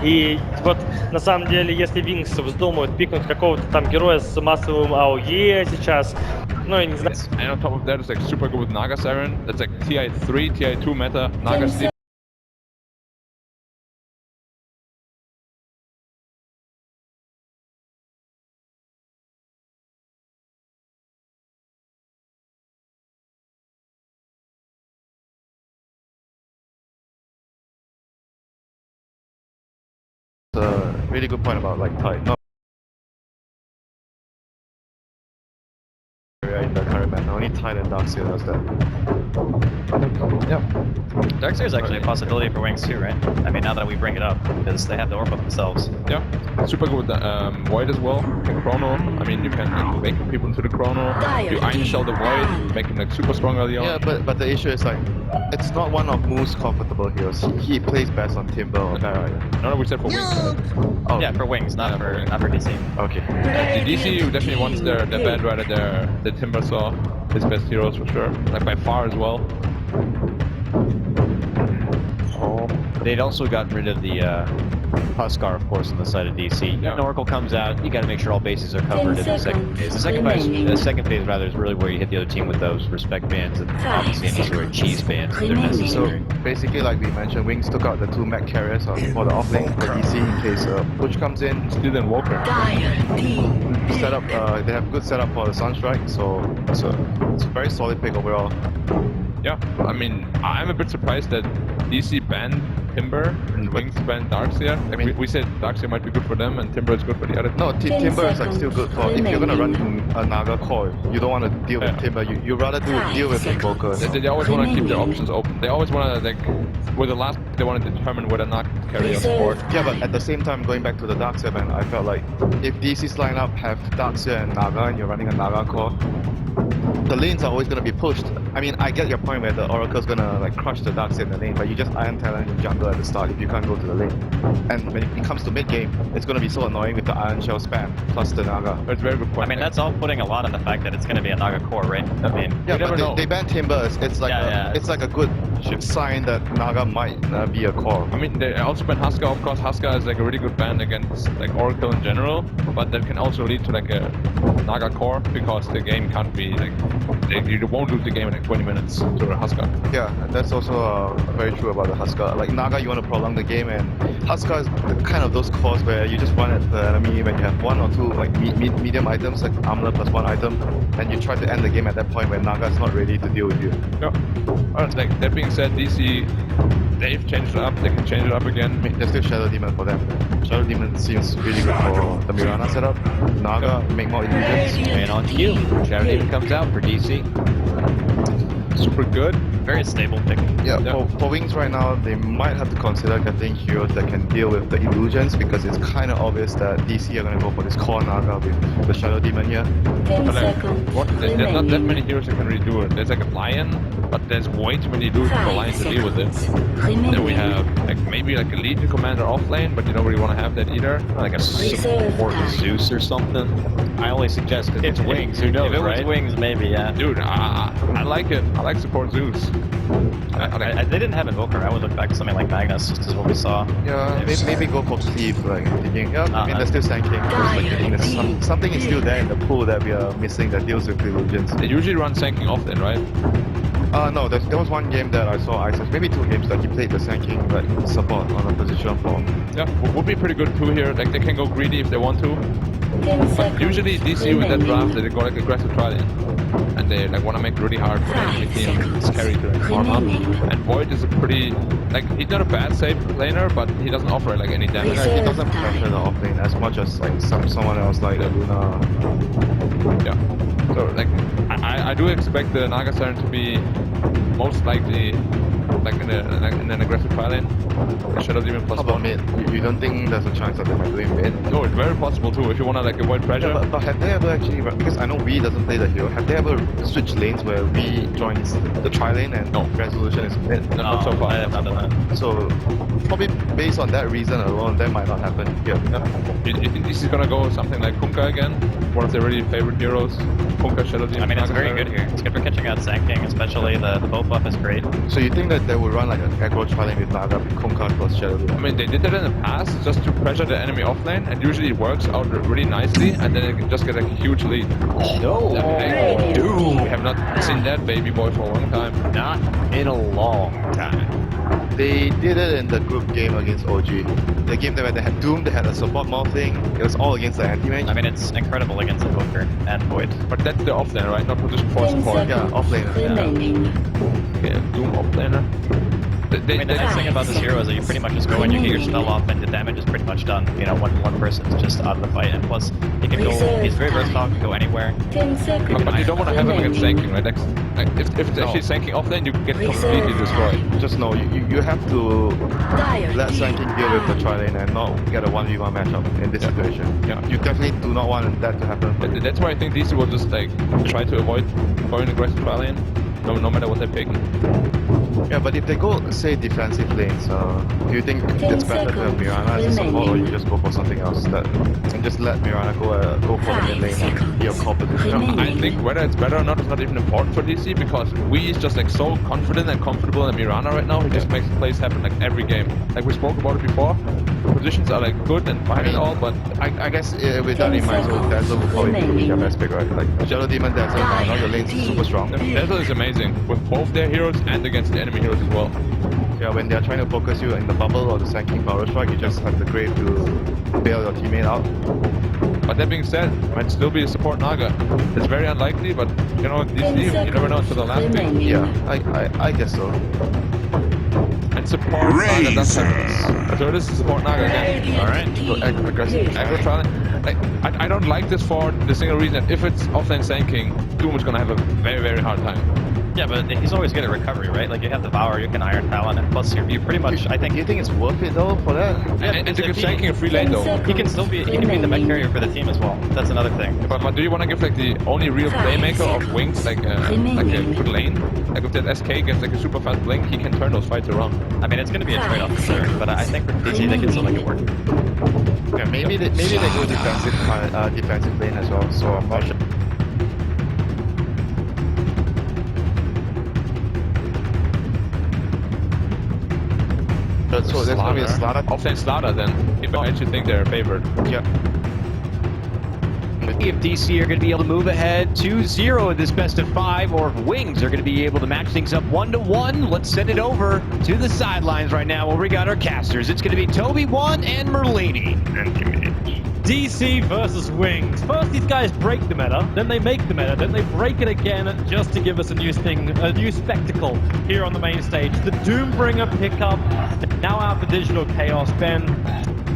И вот на самом деле, если Wings вздумают пикнуть какого-то там героя с массовым АОЕ сейчас, ну я не знаю. And on top of that, it's like super good with Naga Siren. That's like TI3, TI2 meta. Naga Sleep. A really good point about like Tide. Not in the current meta, only Tide and Darkseer does that. Yeah. Darkseer is actually a possibility for Wings too, right? I mean, now that we bring it up, because they have the orb up themselves. Yeah. Super good with the Void as well. And Chrono. I mean, you can like, make people into the Chrono. You Iron Shell the Void, make him like super strong early on. Yeah, but the issue is like, it's not one of Moo's comfortable heroes. He plays best on Timber or No, we said for Wings. Oh. Yeah, for Wings, not for DC. Okay. The DC definitely wants their bad rider, the Timber Saw, his best heroes for sure. Like by far as well. They'd also gotten rid of the Huskar, of course, on the side of DC. Yeah. An Oracle comes out, you got to make sure all bases are covered in the second phase. The second phase rather is really where you hit the other team with those respect bands and obviously any sort of cheese bands if they're necessary. So basically, like we mentioned, Wings took out the two mech carriers for the offlane for DC in case Butch comes in. Still then Walker. Setup, they have good setup for the Sunstrike, so it's a very solid pick overall. Yeah, I mean, I'm a bit surprised that DC banned Timber and Wings banned Darkseer. Like, I mean, we said Darkseer might be good for them and Timber is good for the other. No, Timber is like still good for if you're gonna run a Naga core. You don't want to deal with Timber. You rather deal with Invoker. They always want to keep their options open. They always want to like, with the last, they want to determine whether Naga can carry on the board. Yeah, but at the same time, going back to the Darkseer ban, I felt like if DC's lineup have Darkseer and Naga and you're running a Naga core, the lanes are always going to be pushed. I mean, I get your point where the Oracle's going to like crush the Darkseer in the lane, but you just Iron Talent in jungle at the start if you can't go to the lane. And when it comes to mid game, it's going to be so annoying with the Iron Shell spam plus the Naga. That's a very good point. I mean, that's all putting a lot on the fact that it's going to be a Naga core, right? I mean, Yeah, never know. but they ban Timber. It's like it's like a good sign that Naga might be a core. I mean, they also ban Huskar. Of course, Huskar is like a really good ban against like Oracle in general, but that can also lead to like a Naga core because the game can't be like you won't lose the game in like 20 minutes to a Huskar. Yeah, and that's also very true about the Huskar. Like Naga, you want to prolong the game, and Huskar is the kind of those cores where you just run at the enemy when you have one or two like medium items, like armor plus one item, and you try to end the game at that point when Naga is not ready to deal with you. Yeah. Alright, like that being said, DC, they've changed it up. They can change it up again. I mean, there's still Shadow Demon for them. Shadow Demon seems really good for the Mirana setup. Naga, make more illusions. And on cue, Shadow Demon comes out for DC. Super good. very stable pick. Yeah, for Wings right now, they might have to consider getting heroes that can deal with the illusions because it's kind of obvious that DC are going to go for this core Naga with the Shadow Demon here. But there's not that many heroes that can really do it. There's like a Lion, but there's way too many illusions for Lions to deal with it. Then we have like maybe like a Legion Commander off lane, but you don't really want to have that either. Like a support Zeus or something. I only suggest because it's Wings. Who knows, If it was right? Wings, maybe, yeah. Dude, I like it. I like support Zeus. They didn't have Invoker. I would look back to something like Magnus, just as what we saw. Yeah, maybe go for Cleave, like thinking, yeah, I mean, they're still Sand King. Just like thinking that something is still there in the pool that we are missing that deals with the illusions. They usually run Sand King off then, right? No, there was one game that I saw Isis, maybe 2 games that he played the Sand King like support on a position form. Yeah, would be pretty good too here. Like they can go greedy if they want to. But usually DC with that draft, they go like aggressive trialing. And they like want to make it really hard for the enemy team. It's carry to like farm up. And Void is a pretty like he's not a bad safe laner, but he doesn't offer like any damage. Yeah, he doesn't pressure the offlane as much as like someone else like Luna. Yeah. So like I do expect the Naga Siren to be most likely like in an aggressive file lane. Shadow Demon plus How about 1. mid? You don't think there's a chance that they might do it mid? No, it's very possible too if you wanna like avoid pressure. Yeah, but have they ever actually, because I know we doesn't play the hero, have they ever switched lanes where we joins the tri lane and resolution is mid? No, not so far. I have not done that. So probably based on that reason alone, that might not happen here. You think this is gonna go something like Kunkka again? One of their really favorite heroes. Kunkka, Shadow Demon. I mean, it's Naga very Siren. good here. It's good for catching out Sand King, especially the bow buff is great. So you think that they would run like an aggro trialing with Naga with Kunkka plus Shadow Loom. I mean, they did that in the past just to pressure the enemy offlane, and usually it works out really nicely, and then they can just get a huge lead. No. Doom! We have not seen that baby boy for a long time. Not in a long time. They did it in the group game against OG. The game where they had Doom, they had a support mount thing. It was all against the anti-mage. I mean, it's incredible against Invoker and Void. But that's the offlaner, right? Not position 4 support. Yeah, offlaner. Okay, Doom offlaner. I mean, the nice thing about this hero is that you pretty much just go and you get your spell off and the damage is pretty much done. You know, one person's just out of the fight. And plus, he can go, he's very versatile, can go anywhere. But you don't want to have him against Sanking, right? If it's actually Sanking offlane, you get completely destroyed. Just know, you have to let Sanking deal with the tri-lane and not get a 1v1 matchup in this situation. Yeah. You definitely do not want that to happen. That's why I think DC will just like try to avoid going aggressive tri-lane, no matter what they pick. Yeah, but if they go, say, defensive lanes, do you think it's better to have Mirana as a support, or you just go for something else and just let Mirana go for the mid lane and be your core position? I think whether it's better or not is not even important for DC, because we is just like so confident and comfortable in Mirana right now. He just makes plays happen like every game. Like we spoke about it before, the positions are like good and fine and all, but I guess with that in mind, so Dazzle will probably be your best pick, right? Like Shadow Demon, Dazzle, now your lane's super strong. Dazzle is amazing with both their heroes and against the enemy heroes as well. Yeah, when they're trying to focus you in the bubble or the Sanking power strike, you just have the Grave to bail your teammate out. But that being said, might still be a support Naga. It's very unlikely, but you know, DC, you never know until the last pick. Yeah, I guess so. And support Naga does have this. So this is support Naga again. Alright. So aggressive aggro trialing. Like, I don't like this for the single reason that if it's offlane Sanking, Doom is gonna have a very, very hard time. Yeah, but he's always good at recovery, right? Like, you have Devour, you can Iron Talon, and plus you pretty much, I think... Do you think it's worth it though for that? And to give Sanking a free lane though. He can still be, he can be the mech carrier for the team as well. That's another thing. But do you want to give like the only real playmaker of Wings like a good lane? Like if that SK gets like a super fast blink, he can turn those fights around. I mean, it's going to be a trade-off for sure, but I think for DC they can still make it work. Yeah, maybe they go defensive lane as well, so I'm not sure. So that's going to be a Slaughter. Offlane Slaughter then, if I actually think they're favored. Yeah. If DC are going to be able to move ahead 2-0 in this best of 5, or if Wings are going to be able to match things up 1-1, let's send it over to the sidelines right now where we got our casters. It's going to be Toby 1 and Merlini. DC versus Wings. First these guys break the meta, then they make the meta, then they break it again just to give us a new thing, a new spectacle here on the main stage. The Doombringer pickup, now out for Digital Chaos. Ben,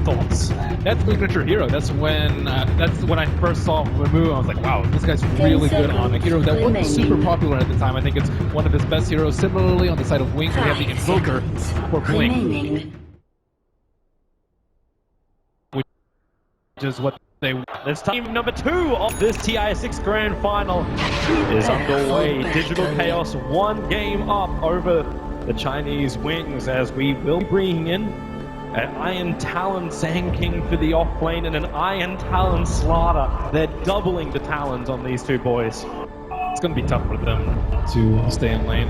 thoughts? That's the signature hero. That's when I first saw the move. I was like, wow, this guy's really good on a hero that wasn't super popular at the time. I think it's one of his best heroes. Similarly, on the side of Wings, we have the Invoker for Blink, which is what they... This time number 2 of this TI6 Grand Final is underway. Digital Chaos 1 game up over the Chinese Wings, as we will be bringing in an Iron Talon Sand King for the off lane and an Iron Talon Slaughter. They're doubling the talons on these two boys. it's going to be tough for them to stay in lane.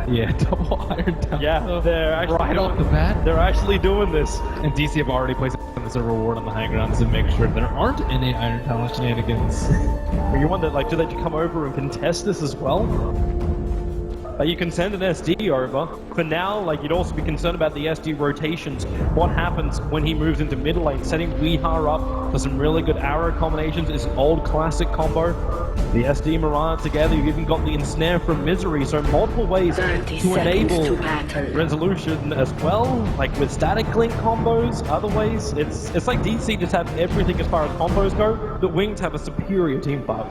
Yeah, double Iron Talon. Yeah, they're actually right off the bat. They're actually doing this. And DC have already placed as a reward on the high grounds to make sure there aren't any Iron Talon shenanigans. But you wonder, like, do they come over and contest this as well? You can send an SD over. For now, like, you'd also be concerned about the SD rotations. What happens when he moves into mid lane? Setting Weehar up for some really good arrow combinations is an old classic combo. The SD Mirana together, you've even got the Ensnare from Misery, so multiple ways to enable resolution as well, like with static link combos, other ways. It's like DC just have everything as far as combos go, but Wings have a superior team fight.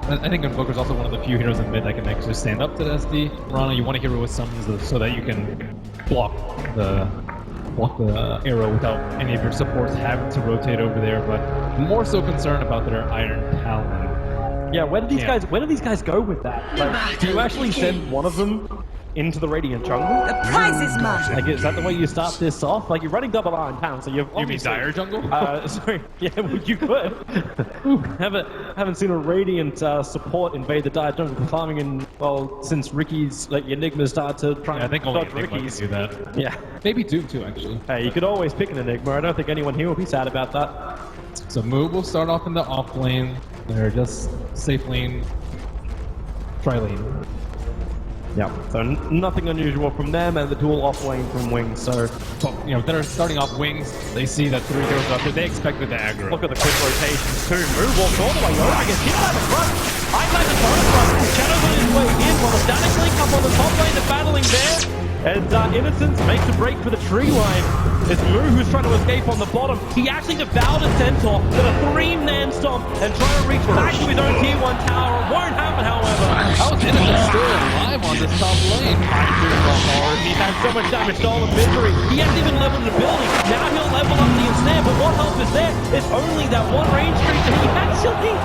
I think Invoker's also one of the few heroes in mid that can actually stand up to the SD. Mirana, you want a hero with summons so that you can block the arrow without any of your supports having to rotate over there, but more so concerned about their Iron Talon. Yeah, where do these guys go with that? Like, do you actually send one of them into the Radiant jungle? The prize is mine. Like, is that the way you start this off? Like, you're running double Iron Town, so you've You mean Dire jungle? Sorry, yeah, well, you could. Haven't seen a Radiant support invade the Dire jungle, farming in Well, since Ricky's, like, Enigma started to try Yeah, I and think only dodge Enigma can Ricky's. do that. Yeah. Maybe Doom too, actually. Hey, you could always pick an Enigma. I don't think anyone here will be sad about that. So Move will start off in the off lane. They're just safe lane, tri lane. Yeah. So nothing unusual from them, and the dual off lane from Wings. So You know, they're starting off Wings. They see that 3 heroes out there. They expected the aggro. look at the quick rotations too. Move walks all the way over. I guess hit by the front. I like the front. Shadow's on his way in while the static link up on the top lane. They're battling there. And Innocence makes a break for the tree line. It's Moo who's trying to escape on the bottom. He actually devoured a Centaur with a 3-man stomp and trying to reach back to his own tier 1 tower. It won't happen, however. How is Innocent still alive on this top lane? He's had so much damage, stolen misery. He hasn't even leveled the ability. Now he'll level up the ensnare, but what help is there? It's only that one range streak that he actually...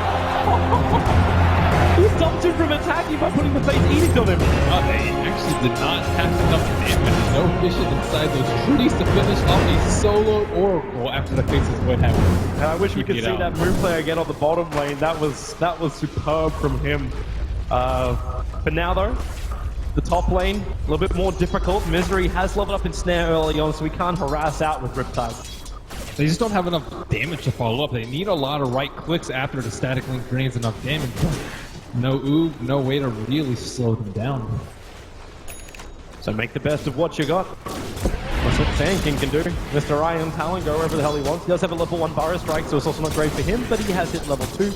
He stopped him from attacking by putting the face edict on him. They actually did not have enough damage. No vision inside those trees to finish off a solo Oracle after the faces would happen. I wish we could see that Moon player get on the bottom lane. That was superb from him. But now though, the top lane, a little bit more difficult. Misery has leveled up in Snare early on, so we can't harass out with Riptide. They just don't have enough damage to follow up. They need a lot of right clicks after the static link drains enough damage. No oob, no way to really slow them down. So make the best of what you got. That's what Sand King can do. Mr. Iron Talon, go wherever the hell he wants. He does have a level 1 Burrow Strike, so it's also not great for him, but he has hit level 2.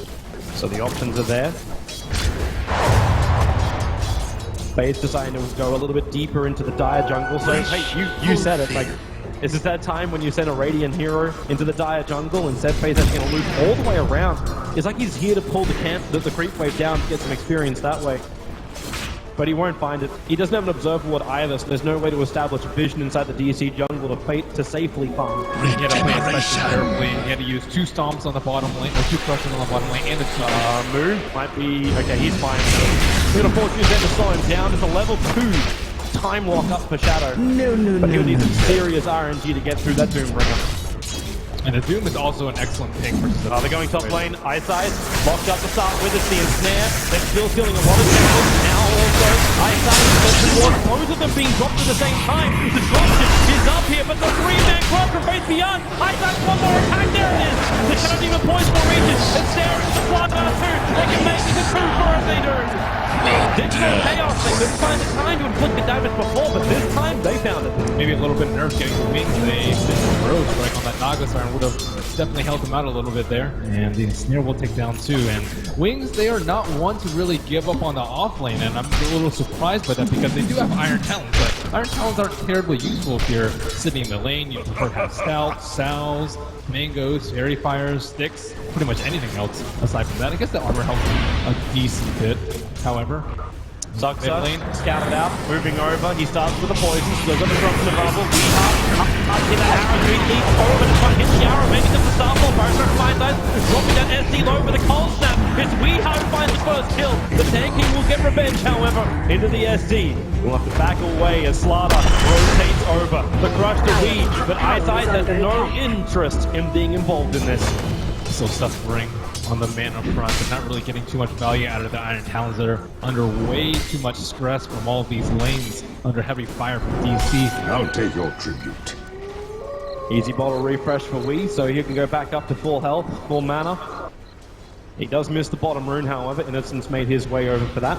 So the options are there. Fade's deciding to go a little bit deeper into the Dire jungle. So, hey, you said it. Like, this is that time when you send a Radiant hero into the Dire jungle and said Fade's actually going to loop all the way around. It's like he's here to pull the creep wave down to get some experience that way. But he won't find it. He doesn't have an observer ward either, so there's no way to establish vision inside the DC jungle to safely farm. He had to play especially carefully. He had to use 2 stomps on the bottom lane, or 2 crushes on the bottom lane, and a 2 Move might be... Okay, he's fine. We're going to force you to slow him down. It's a level 2 time lock up for Shadow. But he'll need some serious RNG to get through that Doombringer. And the Doom is also an excellent pick versus the They're going top lane. Eyesight locked up to start with. It's the ensnare. They're still dealing a lot of damage. Now also, Eyesight is towards both of them being dropped at the same time. The dropship is up here, but the 3-man cross from Face Beyond. Eyesight, one more attack. There it is. The Shadow Demon points for region. And Snare is the blood out too. They can make it a 2 for us, they do. Digital Chaos. They couldn't find the time to inflict the damage before, but this time they found it. maybe a little bit nerfed getting the wings. They missed the Burrow Strike on that Naga Siren would have definitely helped him out a little bit there. And the Snare will take down 2. And wings, they are not one to really give up on the off lane, and I'm a little surprised by that because they do have Iron Talons, but Iron Talons aren't terribly useful if you're sitting in the lane. You prefer to have Stouts, Salves, Mangoes, Fairy Fires, Sticks, pretty much anything else aside from that. I guess the armor helps a decent bit, however. Sucks scouted out, moving over. He starts with the poison, still got the drop in the bubble. Weehawk up to the arrow, 3 leads over to try and hit the arrow, making the sample. Burst finds that, dropping down SD low for the cold snap. It's Weehawk who finds the first kill. The Sand King will get revenge, however, into the SD. We'll have to back away as Slava rotates over. The crush to Wee, but Eyesight has no interest in being involved in this. So suffering on the mana front and not really getting too much value out of the Iron Talons that are under way too much stress from all of these lanes under heavy fire from DC. I'll take your tribute. Easy bottle refresh for Wee, so he can go back up to full health, full mana. He does miss the bottom rune, however. Innocence made his way over for that.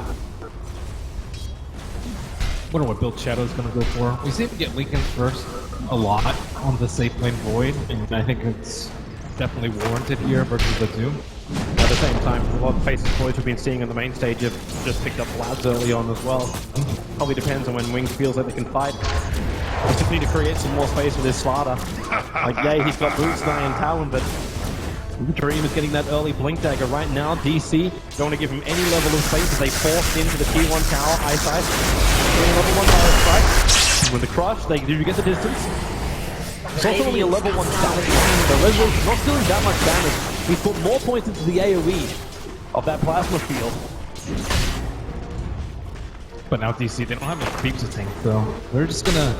Wonder what build Shadow's gonna go for. We see him get Lincoln first a lot on the safe lane Void, and I think it's definitely warranted here versus the Doom. At the same time, a lot of faces Voids we've been seeing on the main stage have just picked up labs early on as well. Probably depends on when Wings feels like they can fight. We just need to create some more space with this Slaughter. Like, yeah, he's got boots, Iron Talon, but Dream is getting that early Blink Dagger right now. DC don't want to give him any level of space as they forced into the tier 1 tower. Eyesight getting level 1 Burrow Strike. With the crush, they do get the distance. It's also only a level 1 damage. The Resolution's not doing that much damage. He's put more points into the AoE of that plasma field. But now DC, they don't have any creeps to tank, so they're just gonna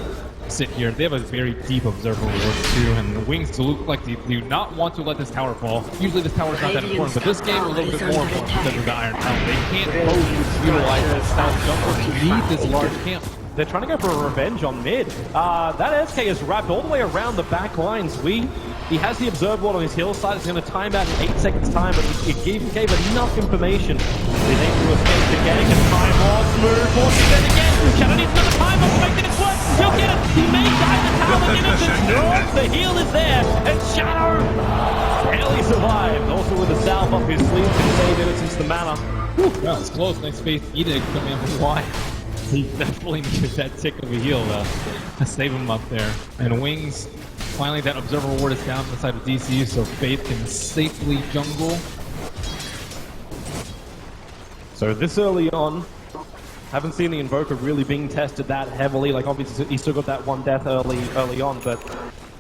sit here. They have a very deep observer ward too, and the Wings look like they do not want to let this tower fall. Usually this tower is not that important, but this game is a little bit more important because of the Iron Tower. They can't both utilize this south jungle. They need this large camp. They're trying to go for a revenge on mid. That SK is wrapped all the way around the back lines. He has the observe ward on his hillside. It's going to time out in 8 seconds time, but it gave enough information. He's able to escape the gang and time on. Smooth forcing it again. Shadow needs another time off to make it work. He'll get it. He may die the tower innocent. No, the heal is there. And Shadow barely survived. Also with a salve up his sleeve can save Innocence the mana. Well, it's close. Next phase Edict coming up with why. He definitely needed that tick of a heal to save him up there. And Wings, finally that observer ward is down on the side of DC, so Faith can safely jungle. So this early on, haven't seen the Invoker really being tested that heavily. Like obviously he still got that one death early on, but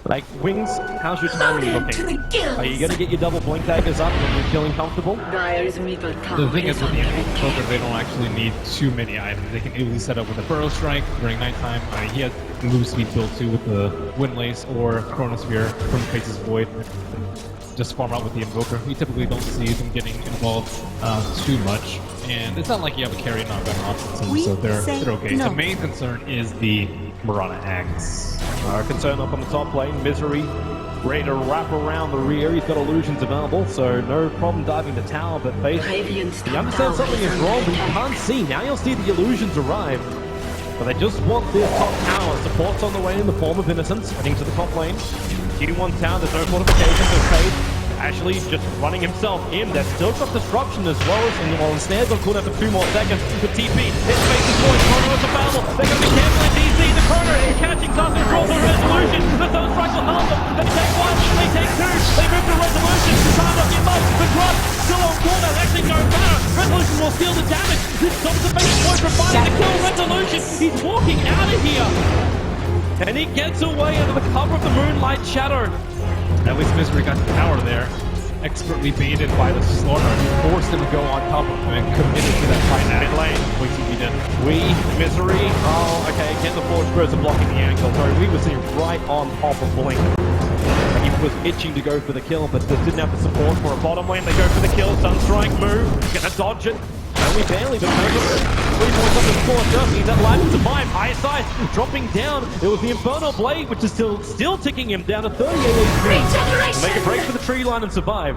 like Wings, how's your timing looking? Are you gonna get your double blink daggers up when you're feeling comfortable? The thing is with the Invoker, they don't actually need too many items. They can easily set up with a Burrow Strike during nighttime. He has move speed built too with the Windlace or Chronosphere from Face's Void. Just farm out with the Invoker. We typically don't see them getting involved too much. And it's not like you have a carry knockback option, so they're okay. No. The main concern is the Mirana Axe. Concern up on the top lane. Misery ready to wrap around the rear. He's got illusions available, so no problem diving to tower, but Faith, he understands something is wrong, but he can't see. Now you'll see the illusions arrive. But they just want this top tower. Support's on the way in the form of Innocence, heading to the top lane. Q1 town, there's no fortification, so Faith actually just running himself in. They've still got disruption as well as in snares on cooldown for 2 more seconds. The TP, his face is going, Chrono is available. They're going to be careful in DC. The Chrono is catching something, draws the resolution. The Zone Strike will help them. They take 1, they take 2. They move to resolution. The time not give up. The Grunt still on cooldown. Actually no matter. Resolution will steal the damage. This stops the face point from fighting to kill resolution. He's walking out of here. And he gets away under the cover of the Moonlight Shadow. At least Misery got the tower there, expertly baited by the Slaughter, forced him to go on top of him and committed to that fight mid lane. Misery. Oh, okay. Again, the Forge Birds are blocking the angle. So we were sitting right on top of Blink. He was itching to go for the kill, but just didn't have the support for a bottom lane. They go for the kill. Sunstrike move. Gonna dodge it. Only barely, but 3 points on the score. Just needs that life to survive. High dropping down. It was the Infernal Blade, which is still ticking him down to 38 HP. Make a break for the tree line and survive.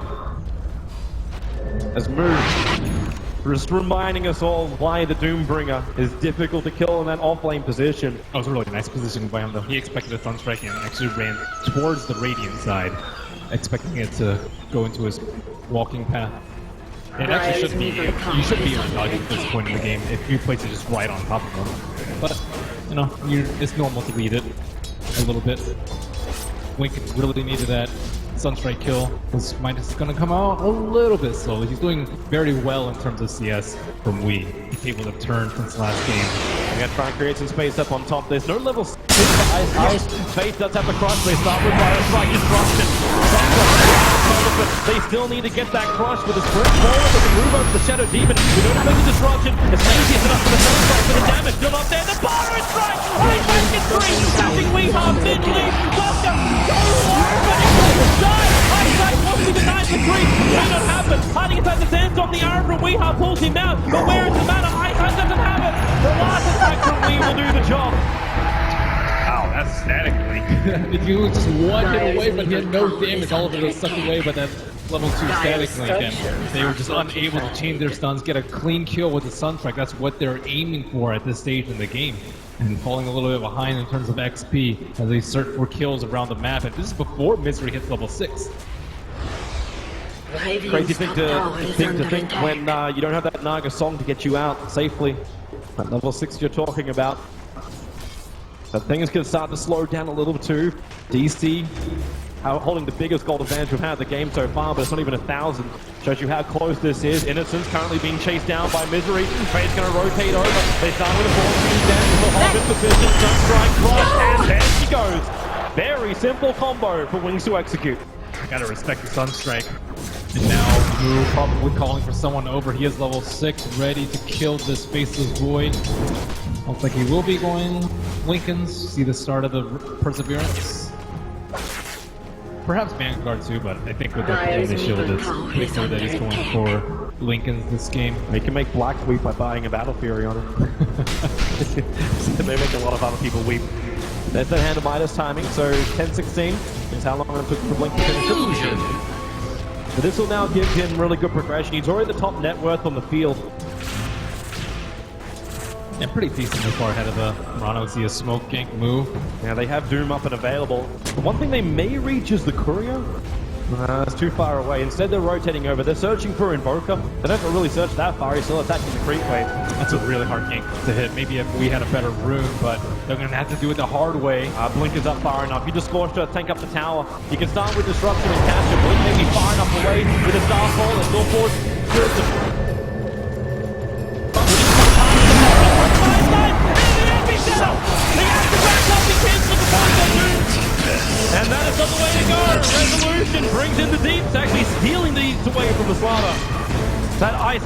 As Move just reminding us all why the Doombringer is difficult to kill in that off-lane position. That was a really nice positioning by him, though. He expected a Sunstrike and actually ran towards the Radiant side, expecting it to go into his walking path. It actually should be, you should be able to dodge at this point in the game if you place it just right on top of him. But, you know, it's normal to lead it a little bit. Wink really needed that Sunstrike kill. His Midas is going to come out a little bit slowly. He's doing very well in terms of CS from Wii. He's able to turn since last game. They're going to try and create some space up on top. There's no level 6 for Ice. Faith does have the crush. They start with Fire Strike Destruction. But they still need to get that crush with a sprint forward. They can move over the Shadow Demon. We don't expect the disruption. It's lazy enough for the Sunstrike, but the damage still not there. The Fire Strike! Ice gets 3! Catching Weehawk mid-lane. Buster! Go long! But it die! Ice wants to deny the 3. May not happen. Hiding inside the sandstorm. The arrow from Weehawk pulls him out. But where is the mana? Ice doesn't have it. The last attack from Wee will do the job. Wow, that's static Link. If you were just one hit away, but he had no damage, all of it was sucked away by that level 2 static Link, and they were just unable to chain their stuns, get a clean kill with the Sunstrike. That's what they're aiming for at this stage in the game. And falling a little bit behind in terms of XP as they search for kills around the map, and this is before Misery hits level 6. Crazy thing to think when you don't have that Naga song to get you out safely. At level 6 you're talking about. But things can start to slow down a little too. DC holding the biggest gold advantage we've had in the game so far, but it's not even 1,000. Shows you how close this is. Innocence currently being chased down by Misery. Fade's going to rotate over. They start with a 4-2 down to the Hobbit position. Sunstrike cross, and there she goes. Very simple combo for Wings to execute. Gotta respect the Sunstrike. And now Moo probably calling for someone over. He is level 6, ready to kill this Faceless Void. Looks like he will be going Lincolns. See the start of the Perseverance. Perhaps Vanguard too, but I think with that the shield, it's pretty clear that he's going for Lincolns this game. He can make Black weep by buying a Battle Fury on it. They make a lot of other people weep. There's the hand of Midas timing, so 10-16 is how long it took for Blink to finish it. But this will now give him really good progression. He's already the top net worth on the field. Yeah, pretty decently far ahead of the Murano. See a smoke gank move. Now they have Doom up and available. The one thing they may reach is the Courier. It's too far away. Instead they're rotating over. They're searching for Invoker. They don't really search that far. He's still attacking the creep wave. That's a really hard gank to hit. Maybe if we had a better rune, but they're going to have to do it the hard way. Blink is up far enough. You just forced to tank up the tower. You can start with Disruption and capture. Blink may be far enough away with a Starfall and still force. And that is not the way to go. Resolution brings in the deeps, actually stealing the deeps away from the Slaughter. That Ice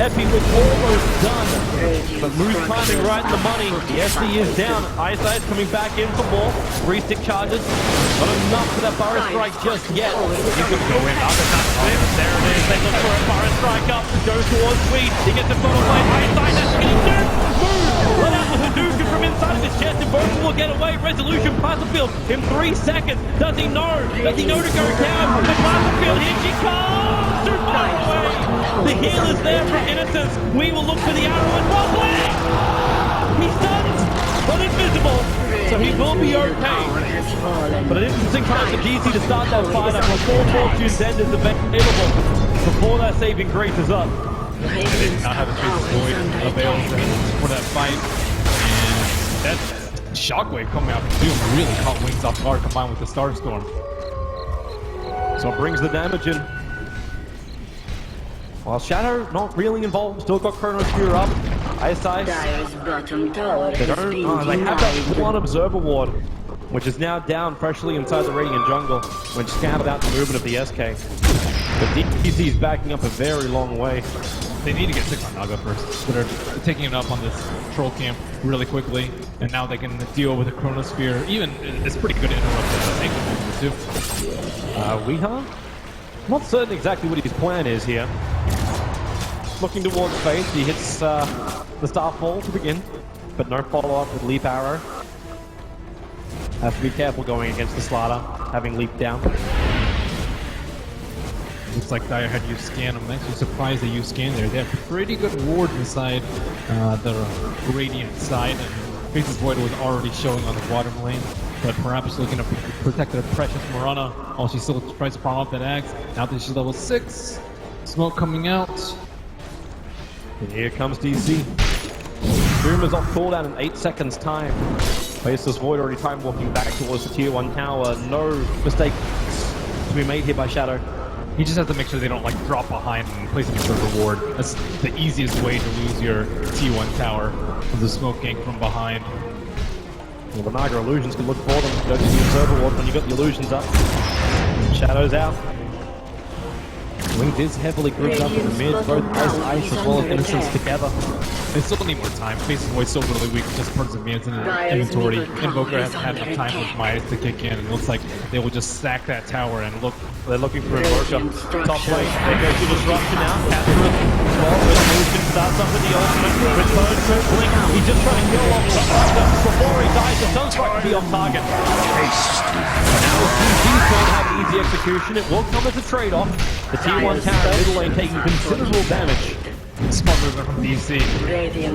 Epi was almost done, but Moose timing right in the money. The SD is down. Ice coming back in for more. 3-stick charges. Not enough for that Burrow Strike just yet. He's going to go in. There it is. They look for a Burrow Strike up. Goes towards Sweet. He gets a photo play. Ice that's getting duped. Move! Let out the Hadouken from inside of his chest. Invoker will get away. Resolution Plasterfield in 3 seconds. Does he know? Does he know to go down? The Plasterfield, here she comes! Too far away! The heal is there from Innocence. We will look for the arrow and wobbling! He's stunned, but invisible. So he will be okay. But an interesting time for DC to start that fight up before Fortune's End is available. Before that saving grace is up. They did not have a Trace's Void available for that fight. And that Shockwave coming out from Doom really caught Wings off guard combined with the Starstorm. So it brings the damage in. While Shadow not really involved, still got Chronosphere up. Ice. They have that one Observer Ward, which is now down freshly inside the Radiant Jungle, which scanned out the movement of the SK. But DTC is backing up a very long way. They need to get 6 on Naga first. They're taking it up on this troll camp really quickly, and now they can deal with the Chronosphere. Even it's pretty good to interrupt the ankle movement too. Weeha? Not certain exactly what his plan is here. Looking towards face, he hits the Starfall to begin, but no follow-up with Leap Arrow. Has to be careful going against the Slaughter, having leaped down. Looks like Dire had used scan. I'm actually surprised they used scan there. They have pretty good ward inside the Radiant side, and Face's Void was already showing on the bottom lane, but perhaps looking to protect their precious Mirana while she still tries to farm up that axe. Now that she's level 6, smoke coming out. And here comes DC. Doom is off cooldown in 8 seconds time. Faceless Void already time walking back towards the tier 1 tower. No mistake to be made here by Shadow. You just have to make sure they don't like drop behind and place any sort of reward. That's the easiest way to lose your T1 tower, with the smoke gank from behind. Well, the Naga illusions can look for them. Go to the Observer Ward when you got the illusions up. Shadow's out. Wings is heavily grouped up in the mid, both Ice as well as Innocence together. They still need more time. Face's Void still really weak, just Perseverance in the inventory. Invoker hasn't had enough time for Midas to kick in, and it looks like they will just sack that tower and look. They're looking for Invoker. Top lane, they go to Disruption now. Catherine, well, Resolution starts up with the ultimate. Returns to Blink. He's just trying to kill off the Thunder before he dies. The Sunstrike to be off target. Now with DC's going to have easy execution. It will come as a trade-off. The Tier 1 tower middle lane taking considerable damage. Smart movement from DC.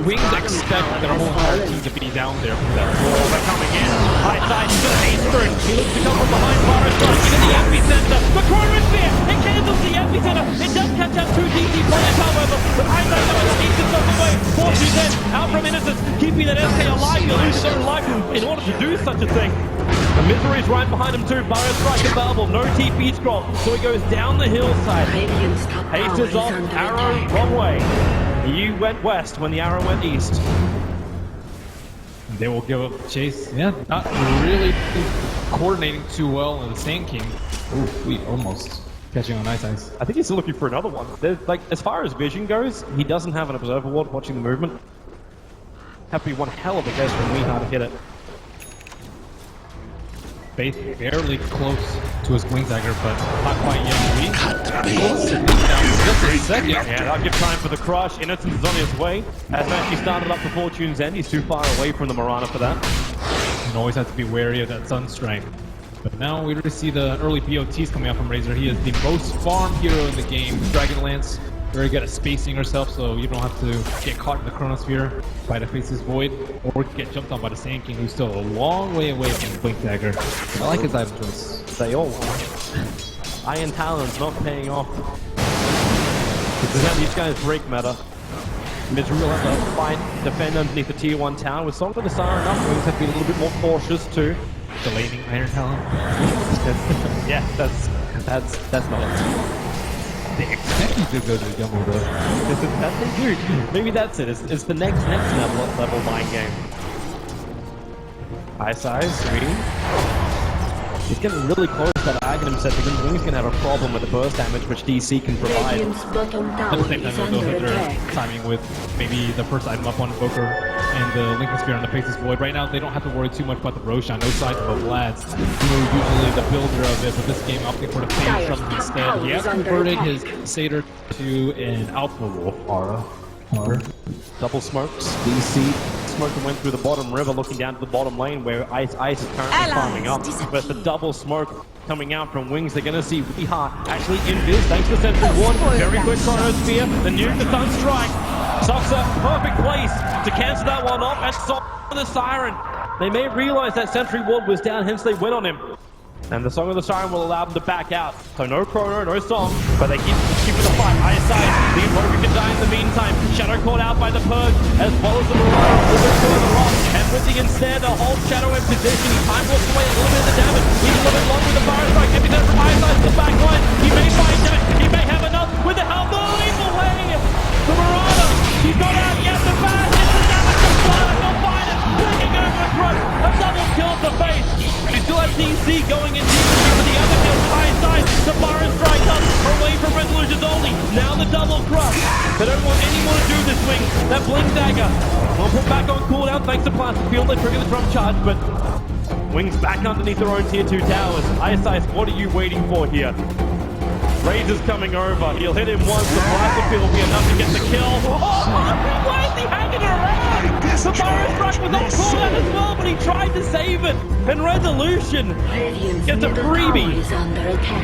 Wings expect their whole entire team to be down there for that. They're coming in. High side to the Eastern. He looks to come from behind Forest Strike into the epicenter. The Chronosphere! It cancels the epicenter. It does catch up 2 DC players, however. But High side knows keeps himself away. Fortune then out from Innocence, keeping that SK alive. He'll lose his own life in order to do such a thing. The Misery's right behind him too. Burrow Strike available. No TP scroll. So he goes down the hillside. Haste is off. Arrow wrong way. You went west when the arrow went east. They will give up chase. Yeah, not really coordinating too well in the Sand King. Ooh, we almost catching on Ice. I think he's still looking for another one. Like, as far as vision goes, he doesn't have an Observer Ward watching the movement. have to be one hell of a guess from Weeha to hit it. Faith barely close to his wing dagger, but not quite yet. We just a second. Yeah, that'll give time for the crush. Innocence is on his way. As actually started up the Fortune's End, he's too far away from the Mirana for that. And always have to be wary of that Sunstrike. But now we already see the early BOTs coming out from Razor. He is the most farmed hero in the game. Dragonlance, very good at spacing herself, so you don't have to get caught in the Chronosphere by the Face's Void, or get jumped on by the Sand King, who's still a long way away from Blink Dagger. I like his item choice. They all are. Iron Talon's not paying off. This is how these guys break meta. Misery will have to fight, defend underneath the tier 1 tower. With Song of the Siren up, Wings have to be a little bit more cautious too. Delaying Iron Talon. Yeah, that's not it. They expect you to go to the jungle though. That they do. Maybe that's it. It's the next level mind game. Ice Eyes, Green. He's getting really close to that Aghanim set, because Wings can have a problem with the burst damage which DC can provide. At the same time, they'll hit their timing with maybe the first item up on Invoker and the Lincoln Spear on the Faceless Void. Right now, they don't have to worry too much about the Roshan. No signs of the Vlads, who are usually the builder of it, but this game opting for the Phase Trump instead. He has converted his Satyr to an Alpha Wolf Aura. Double smokes. DC smoke went through the bottom river, looking down to the bottom lane where Ice is currently farming up. But the double smoke coming out from Wings, they're going to see Weeha actually invis thanks to Central Ward. Very quick Chronosphere. The nuke, the Sunstrike. Soxa, perfect place to cancel that one off, and Song of the Siren. They may realize that Sentry Ward was down, hence they went on him. And the Song of the Siren will allow them to back out. So no Chrono, no Song, but they keep the fight. ISI, the Invoker can die in the meantime. Shadow caught out by the Purge, as well as the Mirage will go further on. And with the instead, a whole Shadow in position. He time walks away a little bit of the damage. He's a little bit long with the Fire Strike. If he does from ISI to the back line, he may find damage. He may have enough with the help. The lethal way. The Mirage, he's got out, he has the bash. It's the damage from Fire. They'll find it. Breaking over the crush. A double kill to face. You still have DC going in deep for the other kill. ISI, the Fire Strike up away from Resolutions only. Now the double crush. They don't want anyone to do this, Wing. That Blink Dagger will put back on cooldown thanks to Plastic Field. They trigger the drum charge, but Wings back underneath their own tier 2 towers. ISIS, what are you waiting for here? Razor's coming over. He'll hit him once. The Plastic Field will be enough to get the kill. Oh, why is he hanging around? The Fire Strike was on cooldown as well, but he tried to save it. And Resolution gets a freebie.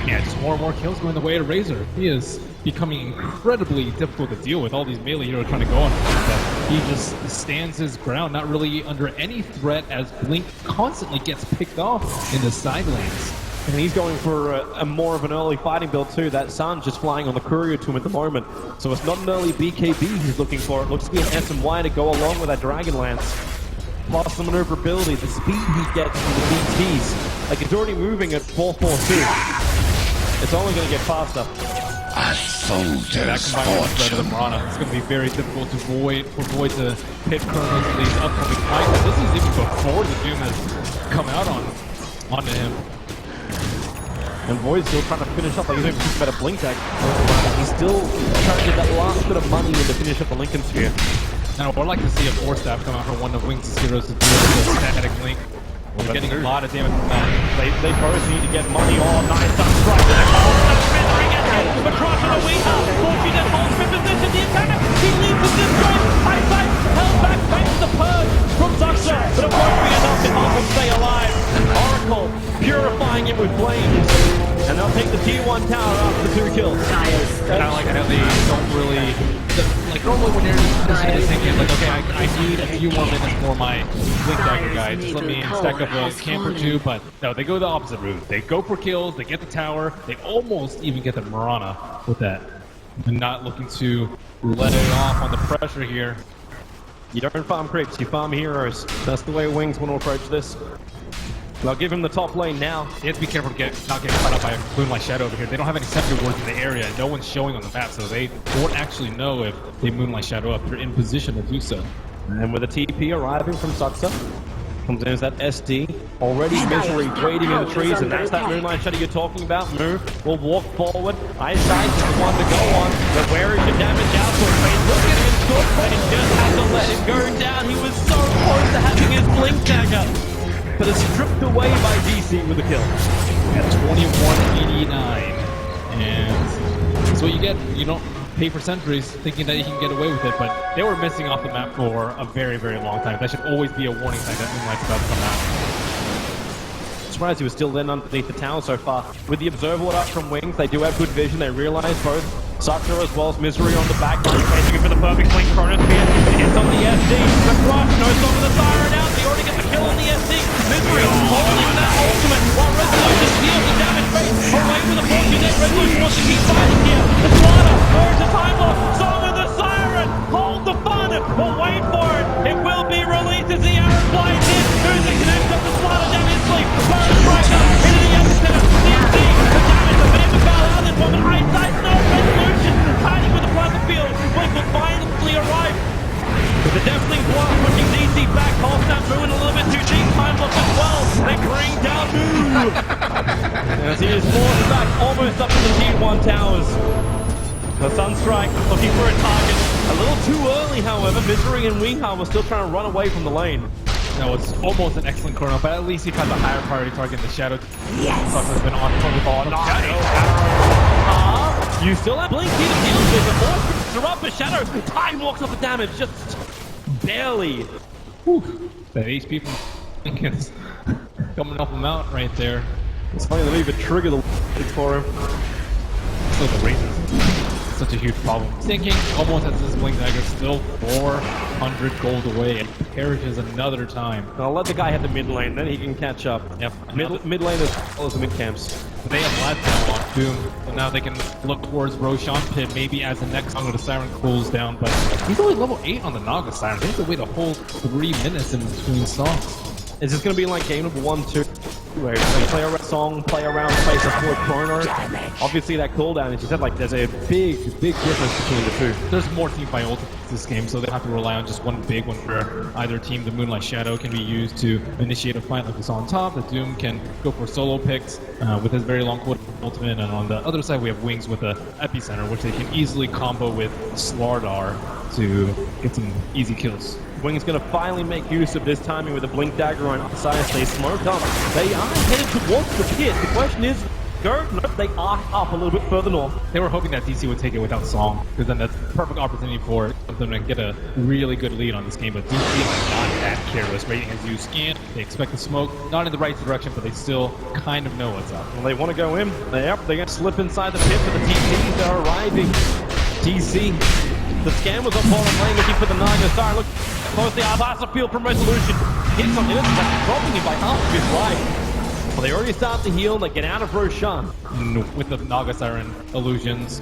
Yeah, just more and more kills going the way of Razor. He is becoming incredibly difficult to deal with. All these melee heroes trying to go on him. But he just stands his ground, not really under any threat, as Blink constantly gets picked off in the side lanes. And he's going for a more of an early fighting build too. That Sun's just flying on the courier to him at the moment. So it's not an early BKB he's looking for. It looks to be an SMY to go along with that Dragonlance. Plus the maneuverability, the speed he gets from the BTs. Like, it's already moving at 442. It's only going to get faster. That combined with the threat of the Mirana, it's going to be very difficult to for Void to hit Chronos in these upcoming fights. This is even before the Doom has come out onto him. And Void's still trying to finish up, like he's even thinking about a Blink Dagger. He's still trying to get that last bit of money in to finish up the Lincoln Sphere. Now, I'd like to see a 4-staff come out from one of Wings' heroes to do the static Link. We're getting a lot of damage from that. They both need to get money. Oh, nice Sunstrike. The crush on the Weeha. Fortune at home for position. The attacker, he leaves with this goal. Eyesight held back thanks to the Purge from Zuxa, but it won't be enough to help him stay alive. Oracle purifying it with flames. And they'll take the tier 1 tower after the 2 kills. Kind of like how they don't really... Like, normally when you're just thinking, like, okay, I need a few more minutes for my Blink Dagger guy. Just let me stack up a camp or 2, but no, they go the opposite route. They go for kills, they get the tower, they almost even get the Mirana with that. And not looking to let it off on the pressure here. You don't farm creeps, you farm heroes. That's the way Wings want to approach this. They'll give him the top lane now. You have to be careful to not get caught up by Moonlight Shadow over here. They don't have any scepter wards in the area. No one's showing on the map, so they won't actually know if they Moonlight Shadow up. They're in position to do so. And with a TP arriving from Zuxa, comes in as that SD. Already Misery waiting in the trees, and that's that Moonlight Shadow you're talking about. Move, will walk forward. Eyesight is the one to go on, but where is your damage output? He's looking in good, and just had to let him go down. He was so close to having his blink dagger, but it's stripped away by DC with a kill. At 2189. And that's what you get. You don't pay for sentries thinking that you can get away with it, but they were missing off the map for a very, very long time. That should always be a warning sign that Moonlight's about to come out. Surprised he was still then underneath the tower so far. With the observer up from Wings, they do have good vision. They realize both Sucker as well as Misery on the back line, chasing for the perfect blink. Chronosphere hits on the SD. The crush, no stop of the siren out. They already get the kill on the SD. Misery holding that ultimate while Resolution steals the damage face. Away with the fortune. Resolution wants to keep fighting here. The Slaughter, there's a time lock. Song of the siren. Hold the fun, but wait for it. It will be released as the arrow flies in. Who's the connection of the Slaughter down his sleep? Burns right up into the epicenter. CNC, the damage of Van Gaal out this moment. Eyesight, no Resolution. Hiding with the plasma field. Blink will finally arrive. With the Deathling block pushing DC back. Pulse now moving a little bit too deep. Time lock as well. They bring down Moo. As he is forced back almost up to the T1 towers. The Sunstrike looking for a target. A little too early, however. Misery and Weehaw were still trying to run away from the lane. That was almost an excellent chrono, but at least he found the higher priority target in the Shadow. Yes! Sucker's been on front with all. You still have Blink here to deal with it. Force are up, but Shadow time walks off the damage, just barely. Whew. That HP from Blink is coming up him out right there. It's funny they even trigger the for him. So the razors. Such a huge problem. Thinking almost as this blink dagger, still 400 gold away, and perishes another time. I'll let the guy hit the mid lane, then he can catch up. Yep. Mid lane as well as the mid camps. But they have lads now on Doom, so now they can look towards Roshan Pit maybe as the next Song of the Siren cools down, but he's only level 8 on the Naga Siren. They have to wait a whole 3 minutes in between songs. Is this going to be like game number 1, 2? Where they play around song, play around space of 4 chrono. Obviously that cooldown, as you said, like there's a big difference between the two. There's more team by ultimates this game, so they have to rely on just one big one where either team, the Moonlight Shadow, can be used to initiate a fight like we saw on top. The Doom can go for solo picks with his very long cooldown ultimate, and on the other side we have Wings with the Epicenter, which they can easily combo with Slardar to get some easy kills. Wing's going to finally make use of this timing with a Blink Dagger on side. They smoke up. They are headed towards the pit. The question is, nope, they are up a little bit further north. They were hoping that DC would take it without Song, because then that's a perfect opportunity for them to get a really good lead on this game, but DC is not that careless. Rating as you scan, they expect the smoke, not in the right direction, but they still kind of know what's up. Well, they want to go in. They're going to slip inside the pit for the TPs. They're arriving. DC. The scan was on bottom lane looking for the Naga Siren. Look close the pass field from Resolution. Hits on this, but dropping him by half of his life. Well, they already start to heal. They get out of Roshan. With the Naga Siren illusions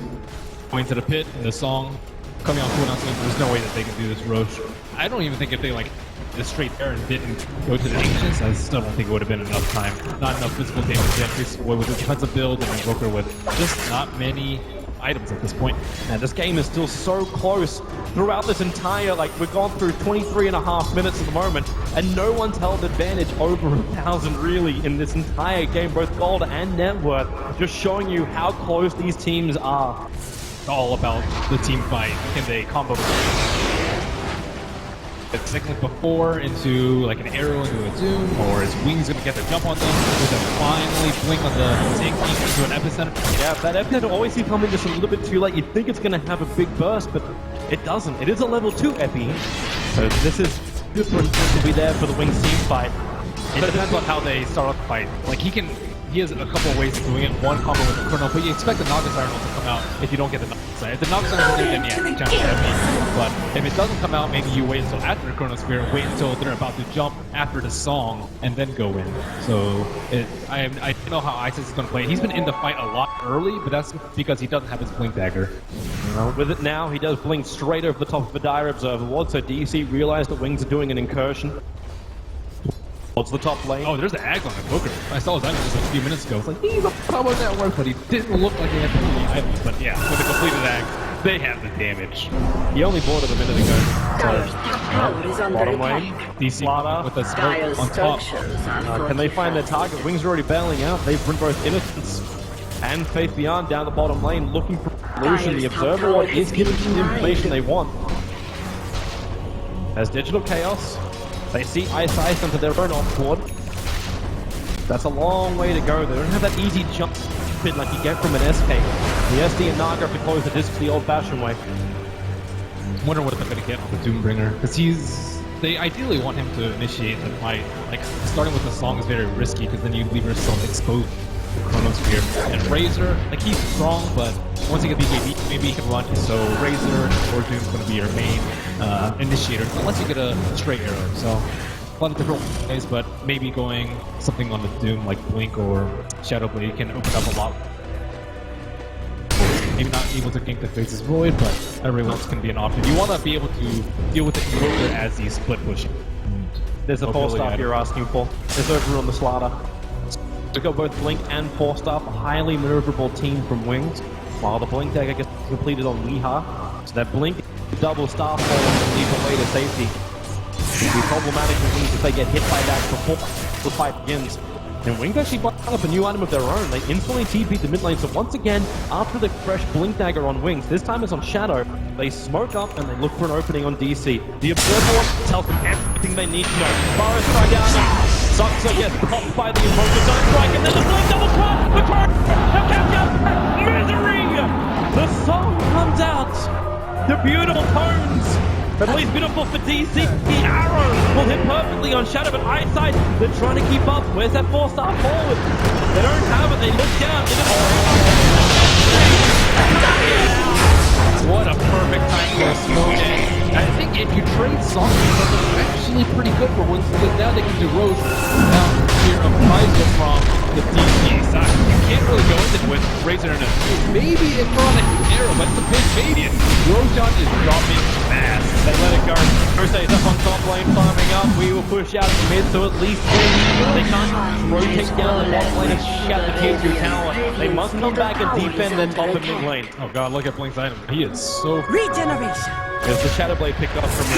going to the pit and the Song coming on cooldown soon, there's no way that they can do this Roche. I don't even think if they like just straight there and didn't go to the Ancients, I still don't think it would have been enough time. Not enough physical damage to increase with a defensive build and Invoker with just not many items at this point. And this game is still so close throughout this entire, like we've gone through 23.5 minutes at the moment, and no one's held advantage over 1,000 really in this entire game, both gold and net worth, just showing you how close these teams are. It's all about the team fight. Can they combo cycling before into like an arrow into a Doom, or is Wings going to get the jump on them? Does it finally blink on the tank into an Epicenter? Yeah, that Epicenter always seems coming just a little bit too late. You'd think it's going to have a big burst, but it doesn't. It is a level 2 Epi, so this is different to be there for the Wings team fight. It depends on how they start off the fight. Like he has a couple of ways of doing it. One combo with the Chrono, but you expect the Naga Siren to come out if you don't get the Naga Siren. If the Naga Siren is there, then yeah, chance heavy. But if it doesn't come out, maybe you wait until after the Chronosphere and wait until they're about to jump after the Song and then go in. So I know how Isis is going to play. He's been in the fight a lot early, but that's because he doesn't have his Blink Dagger. With it now, he does blink straight over the top of the Dire Observer Ward, so DC realized that Wings are doing an incursion. What's the top lane? Oh, there's an Ag on the Booker. I saw his item just a few minutes ago. It's like, he's a combo network, but he didn't look like he had any items. But yeah, with the completed Ag, they have the damage. He only bought it a minute ago. Dire's power is under Bottom lane, attack. DC Slaughter with the smoke Dire's on top. structures are Can they find their target? Wings are already bailing out. They've bring both Innocence and Faith Beyond down the bottom lane looking for Illusion. The Observer Ward is giving them the information they want. As Digital Chaos They see Ice into their own off-board. That's a long way to go. They don't have that easy jump pin like you get from an SK. The SD and Naga have to close the disc the old-fashioned way. I'm wondering what they're going to get on the Doombringer, because they ideally want him to initiate the fight. Like, starting with the song is very risky, because then you leave yourself exposed to Chronosphere. And Razor, like, he's strong, but once he gets BKB, maybe he can run. So Razor or Doom's going to be your main initiator, unless you get a straight arrow. So a lot of different ways, but maybe going something on the Doom, like Blink or Shadowblade, can open up a lot. Maybe not able to gank the Face's Void, but everyone else can be an option. You want to be able to deal with the Invoker as he's split pushing. There's a 4-star you're asking for. There's over on the Slaughter. We've got both Blink and 4-star, a highly maneuverable team from Wings, while the Blink dagger gets completed on Weeha. So that Blink double star fall and leave away to safety. It will be problematic for Wings if they get hit by that before the fight begins. And Wings actually brought up a new item of their own. They instantly TP'd the mid lane, so once again, after the fresh Blink dagger on Wings, this time it's on Shadow, they smoke up and they look for an opening on DC. The Observer tells them everything they need to know. Forest strike out, Soxa gets popped by the Invoker strike, and then the Blink double cut! The turn! The capture! Misery! The song comes out! The beautiful tones! At least beautiful for DC. The arrow will hit perfectly on Shadow, but Eyesight, they're trying to keep up. Where's that 4-star forward? They don't have it. They look down. What a perfect time for a smoke. I think if you trade songs, it's actually pretty good for once, because now they can do Roche now here of Pfizer from the DC side. You can't really go into it with Razor and a maybe if we're on a arrow, but it's a big maybe. Roshan is dropping fast. They let it go. Crusade's up on top lane, farming up. We will push out mid, so at least they can't rotate down the bottom lane and shoot out the Q2 tower. They must come back and defend their top and mid lane. Oh god, look at Blink's item. He is so... Regeneration. There's the Shadowblade picked up from me.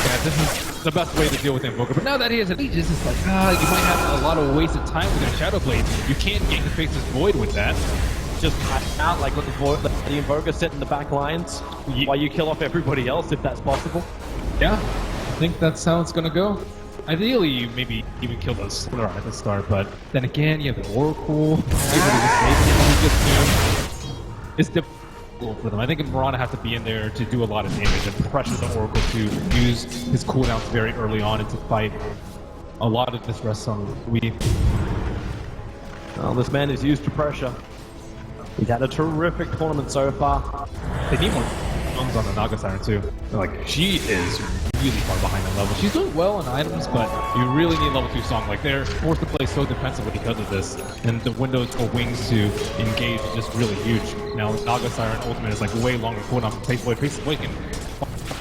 Yeah, this is the best way to deal with Invoker. But now that he has an Aegis, it's like, you might have a lot of wasted time with your Shadowblade. You can't gank the Face's Void with that. Just out like with the Invoker set in the back lines while you kill off everybody else if that's possible. Yeah, I think that's how it's gonna go. Ideally, you maybe even kill the Slither at the start, but then again, you have the Oracle. It's difficult for them. I think Mirana has to be in there to do a lot of damage and pressure the Oracle to use his cooldowns very early on and to fight a lot of this rest on Wii. Well, this man is used to pressure. He's had a terrific tournament so far. They need more songs on the Naga Siren too. Like, she is really far behind that level. She's doing well in items, but you really need level 2 song. Like, they're forced to play so defensively because of this, and the windows for Wings to engage is just really huge. Now, Naga Siren Ultimate is like way longer cooldown from Face Void. Face Void can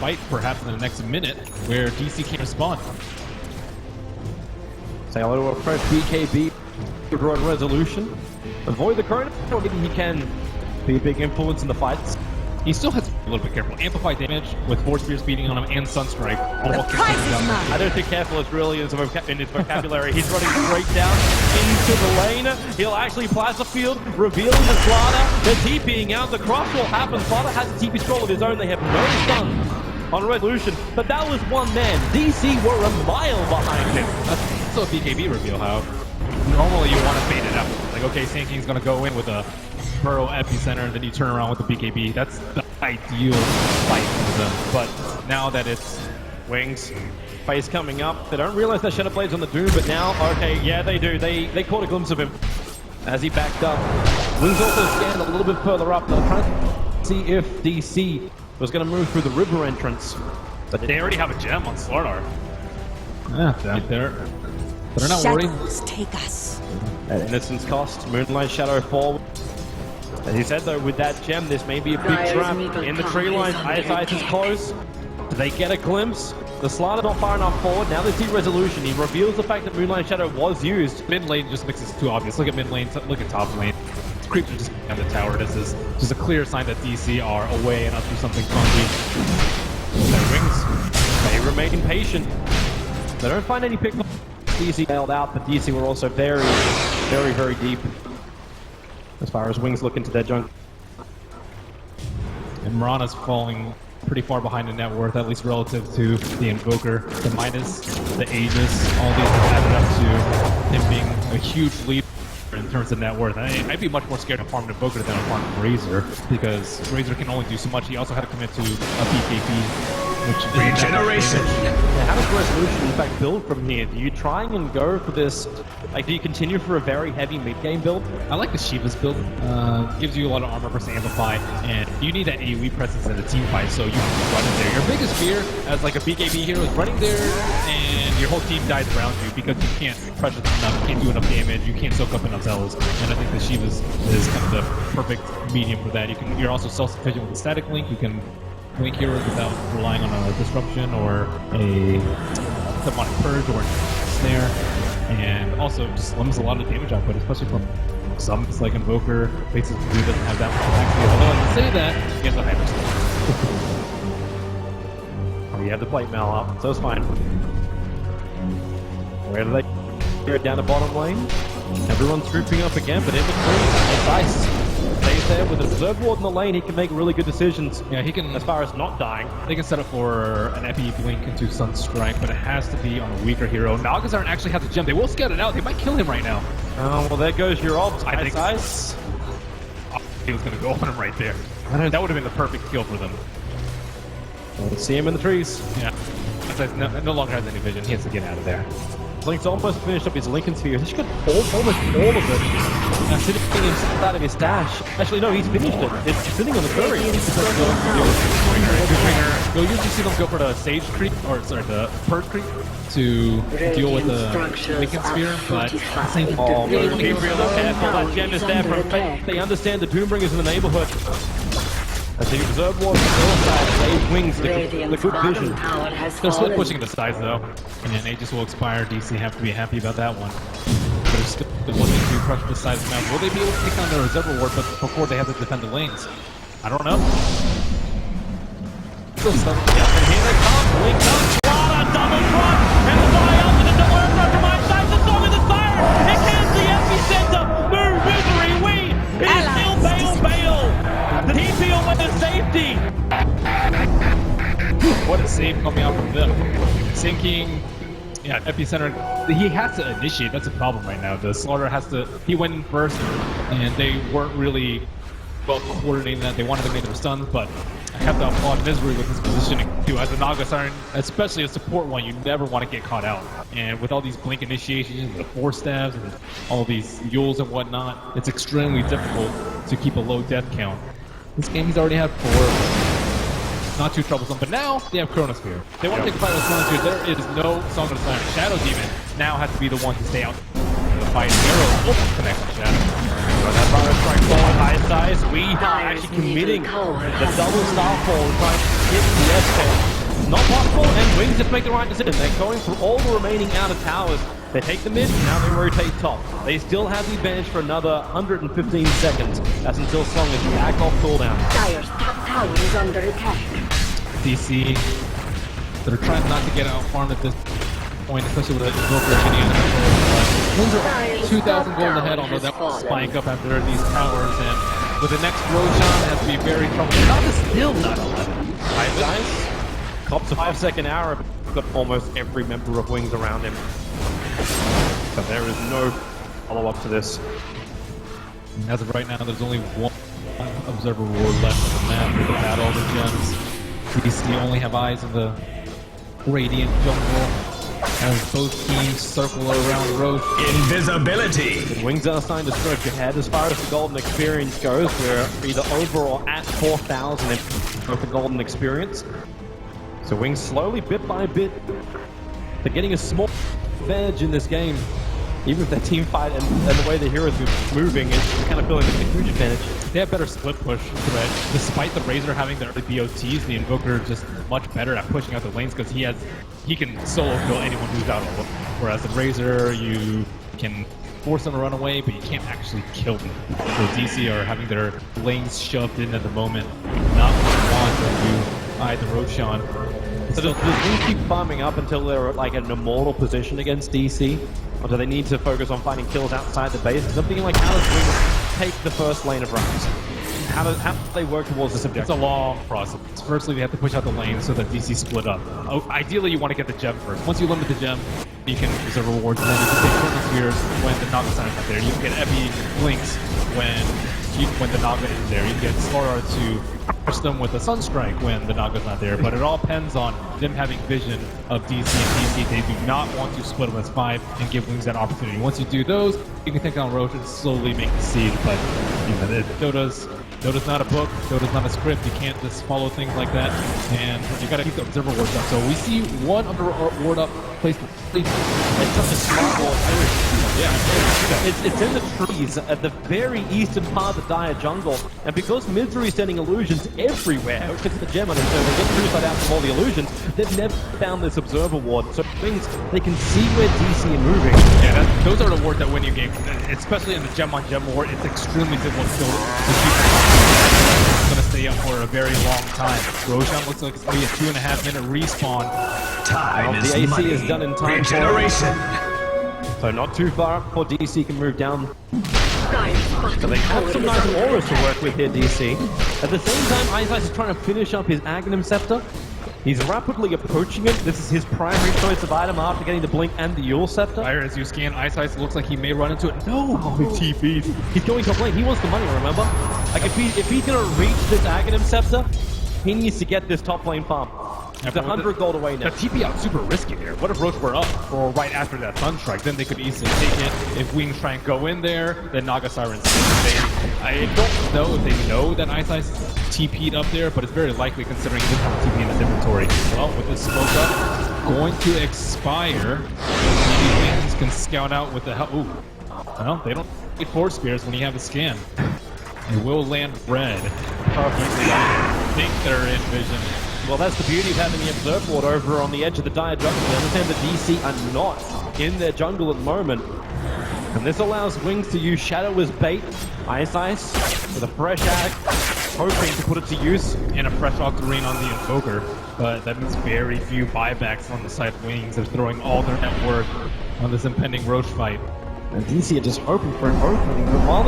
fight perhaps in the next minute where DC can't respond. Say hello to a fresh BKB. Broad resolution. Avoid the current, or maybe he can be a big influence in the fights. He still has to be a little bit careful. Amplify damage with Force Spear speeding on him and Sunstrike. I don't think careful is really in his vocabulary. He's running straight down into the lane. He'll actually plasma field, revealing the Slaughter. They're TPing out. The cross will happen. Slaughter has a TP scroll of his own. They have no stun on resolution, but that was one man. DC were a mile behind him. That's also a BKB reveal, how normally you want to fade it out. Like, okay, Sand King's going to go in with a Burrow Epicenter, and then you turn around with the BKB. That's the ideal fight for them. But now that it's Wings, Face coming up. They don't realize that Shadowblade's on the Doom, but now, okay, yeah, they do. They caught a glimpse of him as he backed up. Wings also scanned a little bit further up. They're trying to see if DC was going to move through the river entrance. But they already have a gem on Slardar. Yeah, right there. But they're not worried. Shadows take us. At Innocence cost, Moonlight Shadow forward. As he said though, with that gem, this may be a big trap in the tree line. Eyesight is close. Do they get a glimpse? The Slaughter not far enough forward. Now they see resolution. He reveals the fact that Moonlight Shadow was used. Mid lane just makes it too obvious. Look at mid lane, look at top lane. Creeps are just on the tower. This is just a clear sign that DC are away and up to something funky. Their Wings, they remain patient. They don't find any pick. DC bailed out, but DC were also very, very deep as far as Wings look into their junk. And Mirana's falling pretty far behind in net worth, at least relative to the Invoker. The Midas, the Aegis, all these have added up to him being a huge lead in terms of net worth. I'd be much more scared of farming Invoker than of farming Razor, because Razor can only do so much. He also had to commit to a BKB. Regeneration! How does Resolution in fact build from here? Do you try and go for this, like do you continue for a very heavy mid-game build? I like the Shiva's build. Gives you a lot of armor versus Amplify, and you need that AoE presence in a team fight, so you can run in there. Your biggest fear as like a BKB hero is running there and your whole team dies around you because you can't pressure them enough, you can't do enough damage, you can't soak up enough zells, and I think the Shiva's is kind of the perfect medium for that. You're also self-sufficient with the static link. You can link heroes without relying on a disruption or a demonic purge or a snare, and also just limits a lot of damage output, especially from some like Invoker. Basically, doesn't have that much effect. Although I can say that he has a hyper. Oh, you have the plate mail up, so it's fine. Where do they get it down the bottom lane? Everyone's grouping up again, but in between, Ice stays there with an Observer Ward in the lane. He can make really good decisions. Yeah, he can. As far as not dying, they can set up for an Epi Blink into Sunstrike, but it has to be on a weaker hero. Nagas aren't actually have to jump. They will scout it out. They might kill him right now. Oh, well, there goes your ult. I think Ice. Oh, he was going to go on him right there. That would have been the perfect kill for them. See him in the trees. Yeah. No longer has any vision. He has to get out of there. Link's almost finished up his Lincoln Sphere. He's got almost all of it sitting inside of his stash. Actually, no, he's finished it. It's sitting on the turret. You'll usually see them go for the Sage Creep, or sorry, the Purge Creep to deal with the Lincoln Sphere, but same. Oh, be real careful. That gem is there from Fate. They understand the Doombringers in the neighborhood. As the Observer Ward on the north side, Dave Wings, the good vision. They're still pushing the sides though, and then Aegis will expire. DC have to be happy about that one. But they're still looking to crush the sides of the map. Will they be able to take on their Observer Ward, but before they have to defend the lanes? I don't know. Still stuck. Yep, and here they come. Link up, Squad, double front, and the fly up to the double front from outside the song of the fire. It can't the epicenter. Move, misery, we. It is still bail. The TP away to safety. What a save coming out from them. Sinking. Yeah, epicenter. He has to initiate. That's a problem right now. The Slaughter has to. He went in first, and they weren't really well coordinating that. They wanted to make their stuns, but I have to applaud Misery with his positioning too. As a Naga Siren, especially a support one, you never want to get caught out. And with all these blink initiations, the 4 stabs, and all these Yules and whatnot, it's extremely difficult to keep a low death count. This game he's already had 4. Not too troublesome, but now they have Chronosphere. They want to take a fight with Chronosphere. There is no Song of the Siren. Shadow Demon now has to be the one to stay out of the fight. Arrow will connect with Shadow. That fire strike forward, high size. We are actually committing the double starfall, trying to hit the S-Tech. Not possible, and Wings just make the right decision. They're going for all the remaining outer towers. They take the mid, now they rotate top. They still have the advantage for another 115 seconds. That's until Song is back off cooldown. Dire's top tower is under attack. DC, they're trying not to get out farmed at this point, especially with the Invoker getting in the Wings are 2,000 gold ahead, although that will spike up after these towers, and with the next Roshan, it has to be very troublesome. Not still not 11. High dice. Cops a 5-second arrow, but got almost every member of Wings around him. But there is no follow-up to this. And as of right now, there's only one Observer Ward left on the map with about all the gems. DC only have eyes in the Radiant jungle as both teams circle around Roche. Invisibility! And Wings are starting to stretch ahead as far as the golden experience goes. We're either over or at 4,000 with the golden experience. So Wings slowly, bit by bit, they're getting a small edge in this game. Even if their team fight and the way the heroes are moving, it's kind of feeling like a huge advantage. They have better split push threat. Despite the Razor having their early BOTs, the Invoker is just much better at pushing out the lanes because he can solo kill anyone who's out of it. Whereas the Razor, you can force them to run away, but you can't actually kill them. So DC are having their lanes shoved in at the moment. Not want to do either Roshan. So does Wings keep farming up until they're like in an immortal position against DC? Or do they need to focus on finding kills outside the base? Because I'm thinking like, how does Wings take the first lane of rounds? how do they work towards this It's objective? a long process. Firstly, they have to push out the lane so that DC split up. Ideally, you want to get the gem first. Once you limit the gem, you can reserve rewards, and then you can take Turtle Spears when the Naga Siren's not there. You can get Epi Blinks when the Naga is there. You can get Sora to push them with a Sunstrike when the Naga's not there. But it all depends on them having vision of DC and DC. They do not want to split them as 5 and give Wings that opportunity. Once you do those, you can take down Roach and slowly make the seed. But you know, Dota's not a book, Dota's not a script, you can't just follow things like that, and you gotta keep the observer wards up. So we see one under ward up placed. It's such a smart ward. It's in the trees at the very eastern part of the Dire jungle, and because Misery's sending illusions everywhere, because the gem on it, so they get suicide out from all the illusions, they've never found this observer ward. So things they can see where DC are moving. Yeah, those are the wards that win you games, especially in the gem on gem ward. It's extremely difficult to keep. It's gonna stay up for a very long time. Roshan looks like it's gonna be a 2.5 minute respawn. Time The is AC money. is done in time for Regeneration. so not too far up before DC can move down. Dire's So bottom they have tower some is nice under auras to attack. work with here, DC. At the same time, Ice Ice is trying to finish up his Aghanim Scepter. He's rapidly approaching it. This is his primary choice of item after getting the Blink and the Yule Scepter. Fire, as you scan Ice Ice, looks like he may run into it. No! He TP'd. He's going to Blink. He wants the money, remember? Like, if he's going to reach this Aghanim Scepter, he needs to get this top lane farm. He's 100 gold away now. The TP out super risky there. What if Roach were up or right after that Sunstrike? Then they could easily take it. If Wings try and go in there, then Naga Siren's I don't know if they know that Ice Ice TP'd up there, but it's very likely considering he doesn't have a TP in his inventory. Well, with this smoke up, going to expire. Maybe Wings can scout out with the help. Ooh. Well, they don't get Force Spears when you have a scan. It will land red. I think they're in vision. Well, that's the beauty of having the Observe Ward over on the edge of the Dire jungle. They understand that DC are not in their jungle at the moment. And this allows Wings to use Shadow as bait. Ice Ice with a fresh axe, hoping to put it to use. And a fresh Octarine on the Invoker. But that means very few buybacks on the side of Wings. They're throwing all their net worth on this impending Roach fight. And DC are just hoping for an opening. But while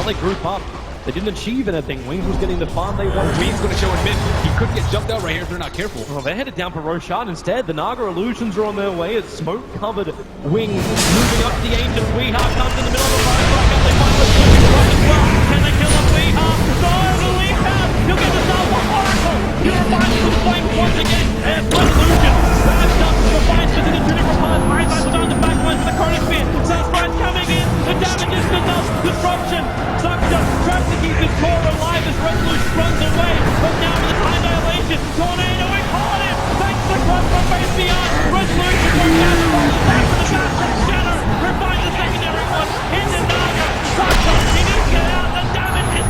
they group up, they didn't achieve anything. Wings was getting the farm they wanted. Wings going to show in mid. He could get jumped out right here if they're not careful. Well, they're headed down for Roshan instead. The Naga illusions are on their way. It's smoke-covered Wings moving up to the Ancient. Weehaw comes in the middle of the fight. They find the as well. Can they kill off Weehaw? No, the Weehaw! He'll get the Salva Oracle! Purifying the flame once again. And Resolution. Fast up to the fight to the Juniper Pass. Ice Ice is on the back line for the Chrono Spear. Sunstride's coming in. The damage is enough. Disruption. Sucker tries to keep his core alive as Resolution runs away. But now with the time dilation. Tornado, we caught him. Thanks to the club from base beyond. Resolution goes down the ball. Back to the back from Shadow. Refines the secondary one. Into Naga. Sucker. He needs to get out. The damage is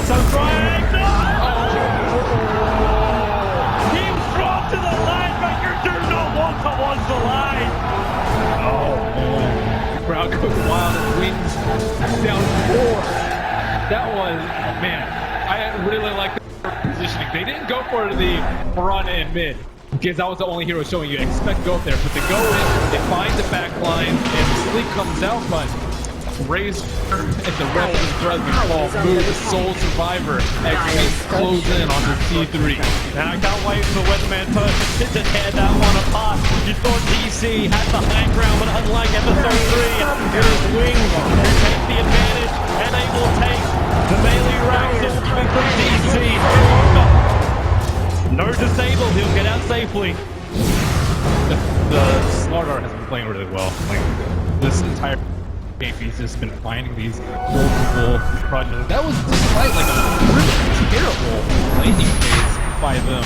Sunstride. No! Teams drop to the line, but you do not want towards the line. Oh, man. Crowd goes wild and Wings down 4. That was, man, I really like the positioning. They didn't go for the Piranha in mid, because that was the only hero showing you expect go up there. But they go in, they find the back line, and Sleep comes out, but Razor at the red thread ball move the sole survivor as Wings close in on the T3. And I can't wait for Weatherman Person to tear that one apart. You thought DC had the high ground, but unlike episode 3, it is Wings who take the advantage, and they will take the melee rounds all coming from DC. No disable, he'll get out safely. The Slardar has been playing really well. Like, this entire game, he's just been finding these multiple projects. That was despite like a really terrible laning phase by them.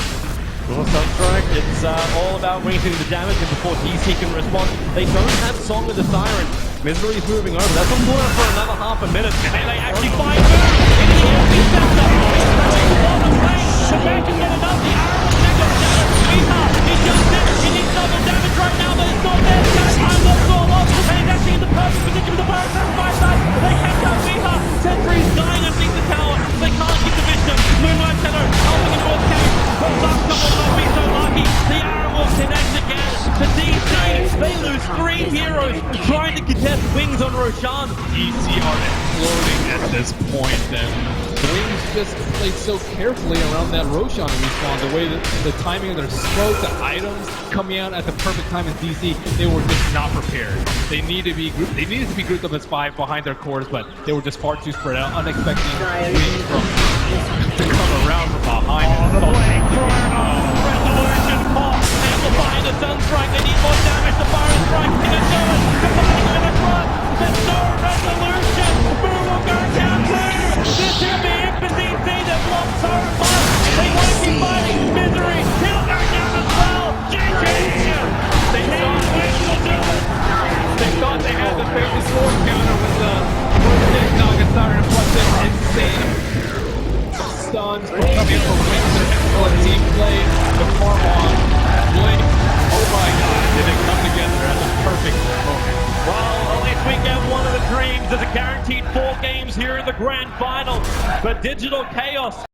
Well, Sunstrike, it's all about waiting the damage, and before DC can respond, they don't have Song of the Siren. Misery's moving over. That's on board for another half a minute. And they actually find Move in the empty center. It's going to bottom lane. The man can get enough. The arrow will check up Shadow. He jumps in. He needs double damage right now, but it's not there. Time walks all off. And he's actually in the perfect position with the power sacrifice side. They can't count Weehaw. Sentry's dying underneath the tower. They can't keep the vision. Moonlight Shadow helping in both games. But Luck will not be so lucky. The arrow will connect again to DC. They lose 3 heroes trying to contest Wings on Roshan. DC are exploding at this point, and Wings just played so carefully around that Roshan respawn. The way that the timing of their smoke, the items coming out at the perfect time in DC, they were just not prepared. They needed to be grouped up as 5 behind their cores, but they were just far too spread out, unexpecting Wings to come around from behind. Resolution pop, amplifying the Sunstrike. They need more damage. The Fire Strike can do it. Combining with the front. There's no resolution. Boo will go down too. This is the Infinity Z that blocks so much. They want to keep fighting Misery. He'll go down as well. GG. They need Wings will do it. They thought they had the famous sword counter with the Big Nagasara plus this insane stuns from coming from Wings and excellent team play. The Farmon, Blink, oh my god, did it come together at the perfect moment. Well, at least we get one of the dreams. There's a guaranteed 4 games here in the grand final. But Digital Chaos